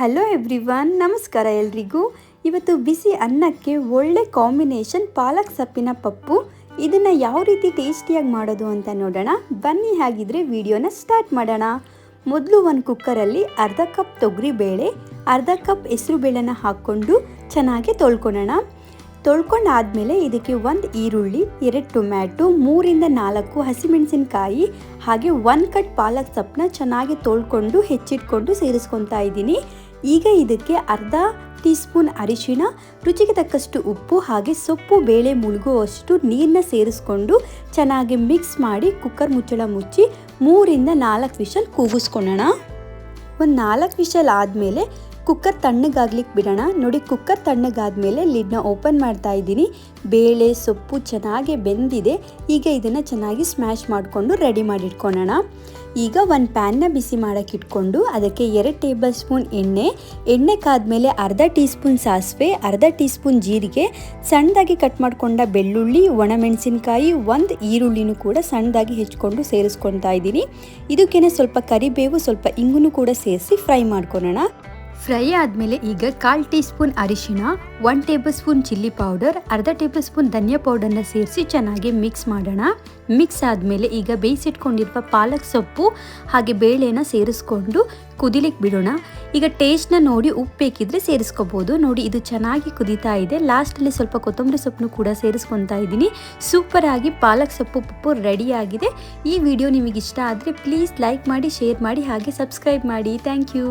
Hello everyone, ನಮಸ್ಕಾರ ಎಲ್ರಿಗೂ. ಇವತ್ತು ಬಿಸಿ ಅನ್ನಕ್ಕೆ ಒಳ್ಳೆ ಕಾಂಬಿನೇಷನ್ ಪಾಲಕ್ ಸೊಪ್ಪಿನ ಪಪ್ಪು. ಇದನ್ನು ಯಾವ ರೀತಿ ಟೇಸ್ಟಿಯಾಗಿ ಮಾಡೋದು ಅಂತ ನೋಡೋಣ ಬನ್ನಿ. ಹಾಗಿದ್ರೆ ವಿಡಿಯೋನ ಸ್ಟಾರ್ಟ್ ಮಾಡೋಣ. ಮೊದಲು ಒಂದು ಕುಕ್ಕರಲ್ಲಿ ಅರ್ಧ ಕಪ್ ತೊಗರಿಬೇಳೆ, ಅರ್ಧ ಕಪ್ ಹೆಸರುಬೇಳೆನ ಹಾಕ್ಕೊಂಡು ಚೆನ್ನಾಗಿ ತೊಳ್ಕೊಳ್ಳೋಣ. ತೊಳ್ಕೊಂಡಾದಮೇಲೆ ಇದಕ್ಕೆ ಒಂದು ಈರುಳ್ಳಿ, 2 ಟೊಮ್ಯಾಟೊ, 3ರಿಂದ 4 ಹಸಿಮೆಣಸಿನಕಾಯಿ ಹಾಗೆ 1 ಕಟ್ ಪಾಲಕ್ ಸೊಪ್ಪನ್ನ ಚೆನ್ನಾಗಿ ತೊಳ್ಕೊಂಡು ಹೆಚ್ಚಿಟ್ಕೊಂಡು ಸೇರಿಸ್ಕೊತಾ ಇದ್ದೀನಿ. ಈಗ ಇದಕ್ಕೆ ಅರ್ಧ ಟೀ ಸ್ಪೂನ್ ಅರಿಶಿಣ, ರುಚಿಗೆ ತಕ್ಕಷ್ಟು ಉಪ್ಪು ಹಾಗೆ ಸೊಪ್ಪು ಬೇಳೆ ಮುಳುಗುವಷ್ಟು ನೀರನ್ನ ಸೇರಿಸ್ಕೊಂಡು ಚೆನ್ನಾಗಿ ಮಿಕ್ಸ್ ಮಾಡಿ ಕುಕ್ಕರ್ ಮುಚ್ಚಳ ಮುಚ್ಚಿ 3ರಿಂದ 4 ವಿಷಲ್ ಕೂಗಿಸ್ಕೊಳ್ಳೋಣ. ಒಂದು 4 ವಿಷಲ್ ಆದಮೇಲೆ ಕುಕ್ಕರ್ ತಣ್ಣಗಾಗ್ಲಿಕ್ಕೆ ಬಿಡೋಣ. ನೋಡಿ, ಕುಕ್ಕರ್ ತಣ್ಣಗಾದ್ಮೇಲೆ ಲಿಡ್ನ ಓಪನ್ ಮಾಡ್ತಾ ಇದ್ದೀನಿ. ಬೇಳೆ ಸೊಪ್ಪು ಚೆನ್ನಾಗಿ ಬೆಂದಿದೆ. ಈಗ ಇದನ್ನು ಚೆನ್ನಾಗಿ ಸ್ಮ್ಯಾಶ್ ಮಾಡಿಕೊಂಡು ರೆಡಿ ಮಾಡಿಟ್ಕೊಳ್ಳೋಣ. ಈಗ ಒಂದು ಪ್ಯಾನ್ನ ಬಿಸಿ ಮಾಡೋಕ್ಕೆ ಇಟ್ಕೊಂಡು ಅದಕ್ಕೆ 2 ಟೇಬಲ್ ಸ್ಪೂನ್ ಎಣ್ಣೆ ಕಾದ್ಮೇಲೆ ಅರ್ಧ ಟೀ ಸ್ಪೂನ್ ಸಾಸಿವೆ, ಅರ್ಧ ಟೀ ಸ್ಪೂನ್ ಜೀರಿಗೆ, ಸಣ್ಣದಾಗಿ ಕಟ್ ಮಾಡ್ಕೊಂಡ ಬೆಳ್ಳುಳ್ಳಿ, ಒಣಮೆಣಸಿನ್ಕಾಯಿ, 1 ಈರುಳ್ಳಿನೂ ಕೂಡ ಸಣ್ಣದಾಗಿ ಹೆಚ್ಚಿಕೊಂಡು ಸೇರಿಸ್ಕೊತಾ ಇದ್ದೀನಿ. ಇದಕ್ಕೇನೆ ಸ್ವಲ್ಪ ಕರಿಬೇವು, ಸ್ವಲ್ಪ ಇಂಗು ಕೂಡ ಸೇರಿಸಿ ಫ್ರೈ ಮಾಡ್ಕೊಳ್ಳೋಣ. ಫ್ರೈ ಆದಮೇಲೆ ಈಗ 1/4 ಟೀ ಸ್ಪೂನ್ ಅರಿಶಿಣ, 1 ಟೇಬಲ್ ಸ್ಪೂನ್ ಚಿಲ್ಲಿ ಪೌಡರ್, ಅರ್ಧ ಟೇಬಲ್ ಸ್ಪೂನ್ ಧನಿಯಾ ಪೌಡರ್ನ ಸೇರಿಸಿ ಚೆನ್ನಾಗಿ ಮಿಕ್ಸ್ ಮಾಡೋಣ. ಮಿಕ್ಸ್ ಆದಮೇಲೆ ಈಗ ಬೇಯಿಸಿಟ್ಕೊಂಡಿರುವ ಪಾಲಕ್ ಸೊಪ್ಪು ಹಾಗೆ ಬೇಳೆನ ಸೇರಿಸ್ಕೊಂಡು ಕುದಿಲಿಕ್ಕೆ ಬಿಡೋಣ. ಈಗ ಟೇಸ್ಟ್ನ ನೋಡಿ ಉಪ್ಪು ಬೇಕಿದ್ರೆ ಸೇರಿಸ್ಕೋಬೋದು. ನೋಡಿ, ಇದು ಚೆನ್ನಾಗಿ ಕುದೀತಾ ಇದೆ. ಲಾಸ್ಟಲ್ಲಿ ಸ್ವಲ್ಪ ಕೊತ್ತಂಬರಿ ಸೊಪ್ಪನ್ನು ಕೂಡ ಸೇರಿಸ್ಕೊತಾ ಇದ್ದೀನಿ. ಸೂಪರಾಗಿ ಪಾಲಕ್ ಸೊಪ್ಪು ಪಪ್ಪು ರೆಡಿಯಾಗಿದೆ. ಈ ವಿಡಿಯೋ ನಿಮಗೆ ಇಷ್ಟ ಆದರೆ ಪ್ಲೀಸ್ ಲೈಕ್ ಮಾಡಿ, ಶೇರ್ ಮಾಡಿ ಹಾಗೆ ಸಬ್ಸ್ಕ್ರೈಬ್ ಮಾಡಿ. Thank you.